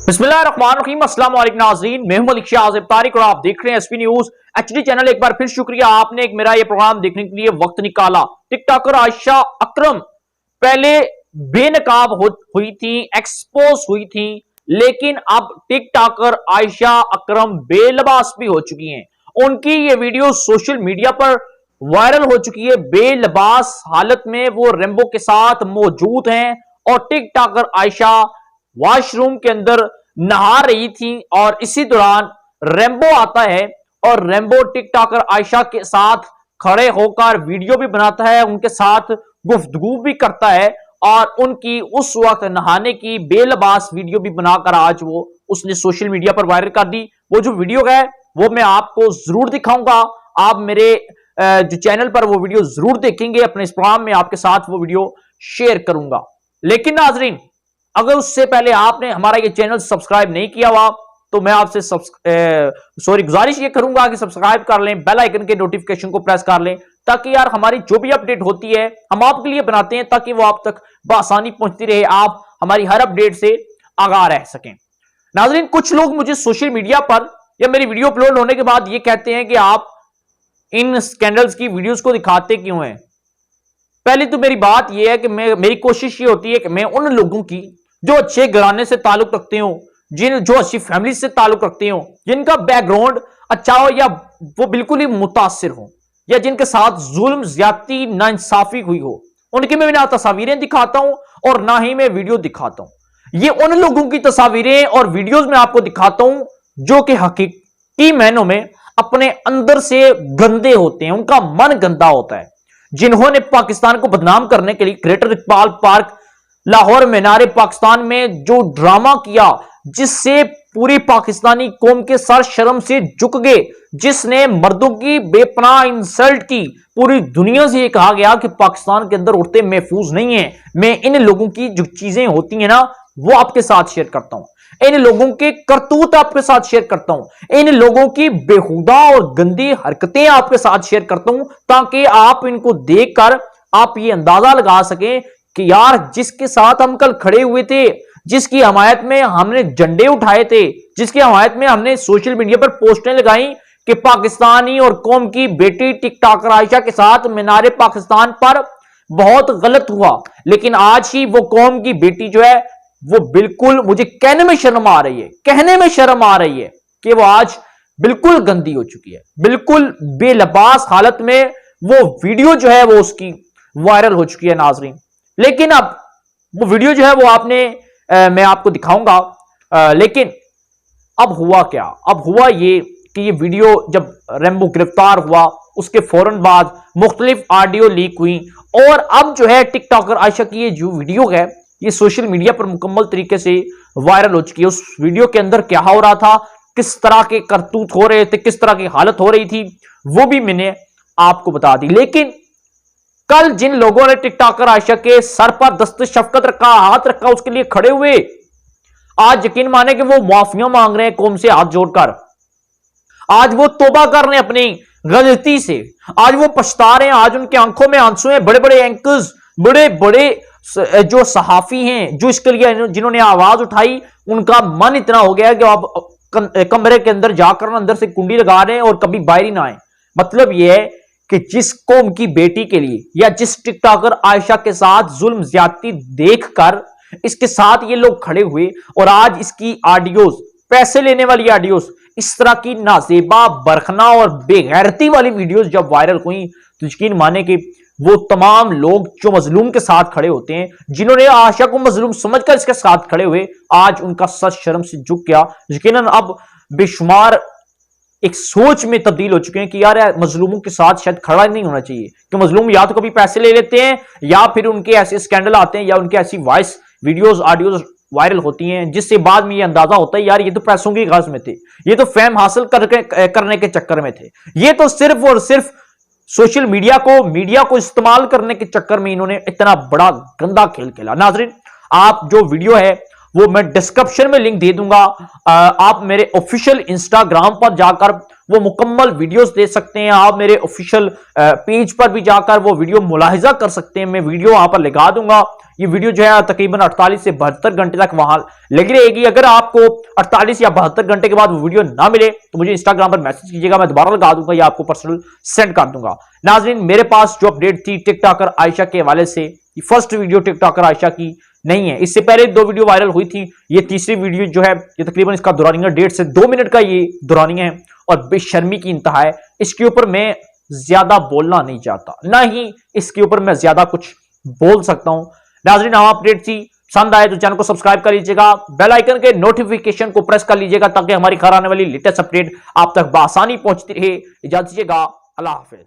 बिस्मिल्लाहिर्रहमानिर्रहीम। अस्सलाम वालेकुम नाज़रीन, मैं हूं मलिक शाह तारिक और आप देख रहे हैं एसपी न्यूज एचडी चैनल। एक बार फिर शुक्रिया आपने एक मेरा ये प्रोग्राम देखने के लिए वक्त निकाला। टिकटॉकर आयशा अकरम पहले बेनकाब हुई थी, एक्सपोज हुई थी, लेकिन अब टिकटॉकर आयशा अकरम बेलबास भी हो चुकी हैं। उनकी ये वीडियो सोशल मीडिया पर वायरल हो चुकी है। बेलबास हालत में वो रेम्बो के साथ मौजूद हैं और टिकटॉकर आयशा वॉशरूम के अंदर नहा रही थी और इसी दौरान रेम्बो आता है और रेम्बो टिकटॉकर आयशा के साथ खड़े होकर वीडियो भी बनाता है, उनके साथ गुफ्तगू भी करता है और उनकी उस वक्त नहाने की बेलबास वीडियो भी बनाकर आज वो उसने सोशल मीडिया पर वायरल कर दी। वो जो वीडियो है वो मैं आपको जरूर दिखाऊंगा। आप मेरे जो चैनल पर वो वीडियो जरूर देखेंगे। अपने इस प्रोग्राम में आपके साथ वो वीडियो शेयर करूंगा। लेकिन नाजरीन, अगर उससे पहले आपने हमारा ये चैनल सब्सक्राइब नहीं किया हुआ तो मैं आपसे गुजारिश ये करूंगा कि सब्सक्राइब कर लें, बेल आइकन के नोटिफिकेशन को प्रेस कर लें, ताकि यार हमारी जो भी अपडेट होती है हम आपके लिए बनाते हैं ताकि वो आप तक बआसानी पहुंचती रहे, आप हमारी हर अपडेट से आगाह रह सकें। नाज़रीन, कुछ लोग मुझे सोशल मीडिया पर या मेरी वीडियो अपलोड होने के बाद ये कहते हैं कि आप इन स्कैंडल्स की वीडियोस को दिखाते क्यों हैं। पहले तो मेरी बात यह है कि मेरी कोशिश ये होती है कि मैं उन लोगों की जो अच्छे घराने से ताल्लुक रखते हो, जो अच्छी फैमिली से ताल्लुक रखते हो, जिनका बैकग्राउंड अच्छा हो या वो बिल्कुल ही मुतासिर हो या जिनके साथ जुल्म ज्यादती नाइंसाफी हुई हो, उनकी मैं ना तस्वीरें दिखाता हूं और ना ही मैं वीडियो दिखाता हूं। ये उन लोगों की तस्वीरें और वीडियोस में आपको दिखाता हूं जो कि हकीकी मायनों में अपने अंदर से गंदे होते हैं, उनका मन गंदा होता है, जिन्होंने पाकिस्तान को बदनाम करने के लिए ग्रेटर इकबाल पार्क लाहौर मीनार पाकिस्तान में जो ड्रामा किया, जिससे पूरी पाकिस्तानी कौम के सर शर्म से झुक गए, जिसने मर्दों की बेपनाह इंसल्ट की। पूरी दुनिया से ये कहा गया कि पाकिस्तान के अंदर औरतें महफूज नहीं है। मैं इन लोगों की जो चीजें होती हैं ना वो आपके साथ शेयर करता हूं, इन लोगों के करतूत आपके साथ शेयर करता हूं, इन लोगों की बेहुदा और गंदी हरकतें आपके साथ शेयर करता हूं, ताकि आप इनको देखकर आप ये अंदाजा लगा सकें कि यार जिसके साथ हम कल खड़े हुए थे, जिसकी हमायत में हमने झंडे उठाए थे, जिसकी हमायत में हमने सोशल मीडिया पर पोस्टें लगाई कि पाकिस्तानी और कौम की बेटी टिकटॉकर आयशा के साथ मीनार पाकिस्तान पर बहुत गलत हुआ, लेकिन आज ही वो कौम की बेटी जो है वो बिल्कुल, मुझे कहने में शर्म आ रही है, कहने में शर्म आ रही है कि वो आज बिल्कुल गंदी हो चुकी है, बिल्कुल बेलबास हालत में वो वीडियो जो है वो उसकी वायरल हो चुकी है नाजरीन। लेकिन अब वो वीडियो जो है वो मैं आपको दिखाऊंगा। लेकिन अब हुआ क्या? अब हुआ ये कि ये वीडियो जब रेम्बो गिरफ्तार हुआ उसके फौरन बाद मुख्तलिफ ऑडियो लीक हुई और अब जो है टिकटॉकर आयशा की ये जो वीडियो है ये सोशल मीडिया पर मुकम्मल तरीके से वायरल हो चुकी है। उस वीडियो के अंदर क्या हो रहा था, किस तरह के करतूत हो रहे थे, किस तरह की हालत हो रही थी, वो भी मैंने आपको बता दी। लेकिन कल जिन लोगों ने टिकटॉकर आयशा के सर पर दस्त शफकत रखा, हाथ रखा, उसके लिए खड़े हुए, आज यकीन माने कि वो माफिया मांग रहे हैं कौम से हाथ जोड़कर। आज वो तौबा कर रहे हैं अपनी गलती से, आज वो पछता रहे हैं, आज उनकी आंखों में आंसू हैं। बड़े बड़े एंकर्स, बड़े बड़े जो सहाफी हैं जो इसके लिए जिन्होंने आवाज उठाई, उनका मन इतना हो गया कि आप कमरे के अंदर जाकर अंदर से कुंडी लगा रहे हैं और कभी बाहर ही ना आए। मतलब यह है कि जिस कौम की बेटी के लिए या जिस टिकटॉकर आयशा के साथ जुल्म ज्यादती देखकर इसके साथ ये लोग खड़े हुए और आज इसकी ऑडियोज, पैसे लेने वाली ऑडियोज, इस तरह की नाजेबा, बरखना और बेगैरती वाली वीडियोस जब वायरल हुई तो यकीन माने कि वो तमाम लोग जो मजलूम के साथ खड़े होते हैं, जिन्होंने आयशा को मजलूम समझकर इसके साथ खड़े हुए, आज उनका सर शर्म से झुक गया। यकीनन अब बेशुमार एक सोच में तब्दील हो चुके हैं कि यार मजलूमों के साथ शायद खड़ा नहीं होना चाहिए, कि मजलूम या तो कभी पैसे ले लेते हैं या फिर उनके ऐसे स्कैंडल आते हैं या उनके ऐसी वॉइस वीडियोस ऑडियोज वायरल होती हैं जिससे बाद में ये अंदाजा होता है यार ये तो पैसों की गर्ज में थे, ये तो फेम हासिल करने के चक्कर में थे, ये तो सिर्फ और सिर्फ सोशल मीडिया को इस्तेमाल करने के चक्कर में इन्होंने इतना बड़ा गंदा खेल खेला। नाजरीन, आप जो वीडियो है वो मैं डिस्क्रिप्शन में लिंक दे दूंगा। आप मेरे ऑफिशियल इंस्टाग्राम पर जाकर वो मुकम्मल वीडियोस देख सकते हैं। आप मेरे ऑफिशियल पेज पर भी जाकर वो वीडियो मुलाहिजा कर सकते हैं। मैं वीडियो वहां पर लगा दूंगा। ये वीडियो जो है तकरीबन 48 से 72 घंटे तक वहां लगी रहेगी। अगर आपको 48 या 72 घंटे के बाद वो वीडियो ना मिले तो मुझे इंस्टाग्राम पर मैसेज कीजिएगा, मैं दोबारा लगा दूंगा या आपको पर्सनल सेंड कर दूंगा। नाज़रीन, मेरे पास जो अपडेट थी टिकटॉकर आयशा के हवाले से, ये फर्स्ट वीडियो टिकटॉकर आयशा की नहीं है। इससे पहले 2 वीडियो वायरल हुई थी। ये तीसरी वीडियो जो है ये तकरीबन इसका दौरानिया 1.5 से 2 मिनट का ये दौरानिया है और बेशर्मी की इंतहा है। इसके ऊपर मैं ज्यादा बोलना नहीं चाहता, ना ही इसके ऊपर मैं ज्यादा कुछ बोल सकता हूं। नाज़रीन, हम अपडेट थी, पसंद आए तो चैनल को सब्सक्राइब कर लीजिएगा, बेल आइकन के नोटिफिकेशन को प्रेस कर लीजिएगा ताकि हमारी घर आने वाली लेटेस्ट अपडेट आप तक बआसानी पहुंचती रहे। इजाजत दीजिएगा, अल्लाह हाफिज।